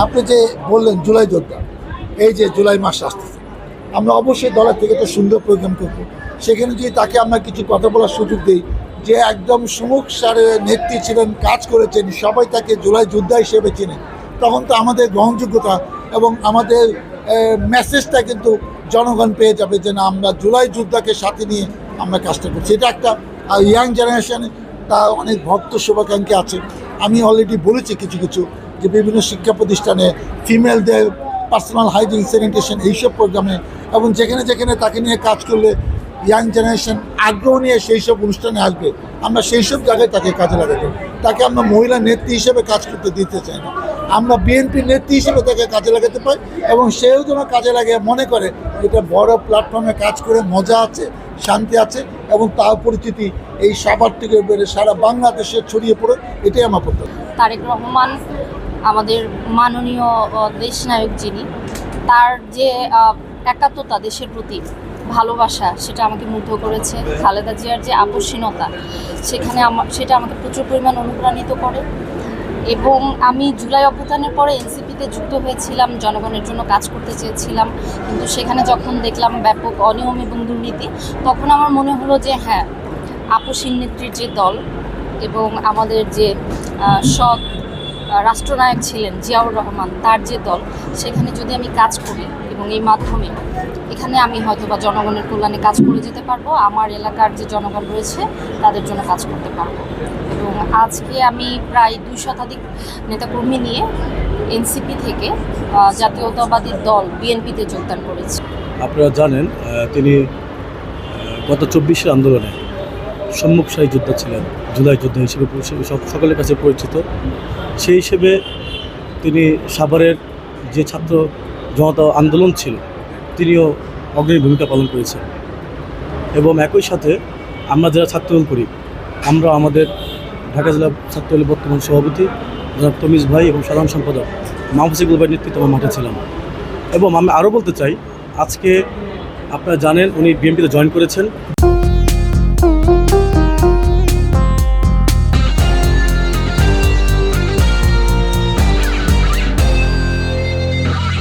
আপনি যে বললেন জুলাই যোদ্ধা, এই যে জুলাই মাস আসতেছে, আমরা অবশ্যই দলের থেকে তো সুন্দর প্রোগ্রাম করবো। সেখানে যদি তাকে আমরা কিছু কথা বলার সুযোগ দিই, যে একদম সুমুখ সারে নেত্রী ছিলেন, কাজ করেছেন, সবাই তাকে জুলাই যোদ্ধা হিসেবে চেনেন, তখন তো আমাদের গ্রহণযোগ্যতা এবং আমাদের মেসেজটা কিন্তু জনগণ পেয়ে যাবে যে না, আমরা জুলাই যোদ্ধাকে সাথে নিয়ে আমরা কাজটা করছি। এটা একটা ইয়াং জেনারেশনে তা অনেক ভক্ত শুভাকাঙ্ক্ষী আছে। আমি অলরেডি বলেছি কিছু কিছু যে বিভিন্ন শিক্ষা প্রতিষ্ঠানে ফিমেলদের পার্সোনাল হাইজিন স্যানিটেশন এইসব প্রোগ্রামে, এবং যেখানে যেখানে তাকে নিয়ে কাজ করলে ইয়াং জেনারেশন আগ্রহ নিয়ে সেই সব অনুষ্ঠানে আসবে, আমরা সেই সব জায়গায় তাকে কাজে লাগাতে। তাকে আমরা মহিলা নেত্রী হিসেবে কাজ করতে দিতে চাই না, আমরা বিএনপি নেত্রী হিসেবে তাকে কাজে লাগাতে পাই, এবং সেও যেন কাজে লাগে মনে করে এটা বড় প্ল্যাটফর্মে কাজ করে মজা আছে, শান্তি আছে, এবং তার পরিচিতি এই সাভার থেকে বেড়ে সারা বাংলাদেশে ছড়িয়ে পড়ে, এটাই আমার প্রত্যাশা। তারেক রহমান আমাদের মাননীয় দেশনায়ক, যিনি তার যে একাত্মতা, দেশের প্রতি ভালোবাসা, সেটা আমাকে মুগ্ধ করেছে। খালেদা জিয়ার যে আপসীনতা, সেটা আমাকে প্রচুর পরিমাণ অনুপ্রাণিত করে। এবং আমি জুলাই অভ্যুত্থানের পরে এনসিপিতে যুক্ত হয়েছিলাম, জনগণের জন্য কাজ করতে চেয়েছিলাম, কিন্তু সেখানে যখন দেখলাম ব্যাপক অনিয়ম এবং দুর্নীতি, তখন আমার মনে হলো যে হ্যাঁ, আপসীন নেত্রীর যে দল এবং আমাদের যে সৎ রাষ্ট্রনায়ক ছিলেন জিয়াউর রহমান, তার যে দল, সেখানে যদি আমি কাজ করি এবং এই মাধ্যমে এখানে আমি হয়তো বা জনগণের কল্যাণে কাজ করে যেতে পারবো, আমার এলাকার যে জনগণ রয়েছে তাদের জন্য কাজ করতে পারবো। এবং আজকে আমি প্রায় 2 শতাধিক নেতাকর্মী নিয়ে এনসিপি থেকে জাতীয়তাবাদী দল বিএনপিতে যোগদান করেছি। আপনারা জানেন তিনি গত 24 আন্দোলনে সম্মুখসারী যোদ্ধা ছিলেন, জুলাই যোদ্ধা হিসেবে সকলের কাছে পরিচিত। সেই হিসেবে তিনি সাভারের যে ছাত্র জনতা আন্দোলন ছিল, তিনিও অগ্রণী ভূমিকা পালন করেছেন। এবং একই সাথে আমরা যারা ছাত্রদল করি, আমরা আমাদের ঢাকা জেলা ছাত্রদলের বর্তমান সভাপতি জনাব তমিজ ভাই এবং সাধারণ সম্পাদক মাহফুজ ইকবাল ভাইয়ের নেতৃত্বে আমরা মাঠে ছিলাম। এবং আমি আরও বলতে চাই, আজকে আপনারা জানেন উনি বিএনপিতে জয়েন করেছেন।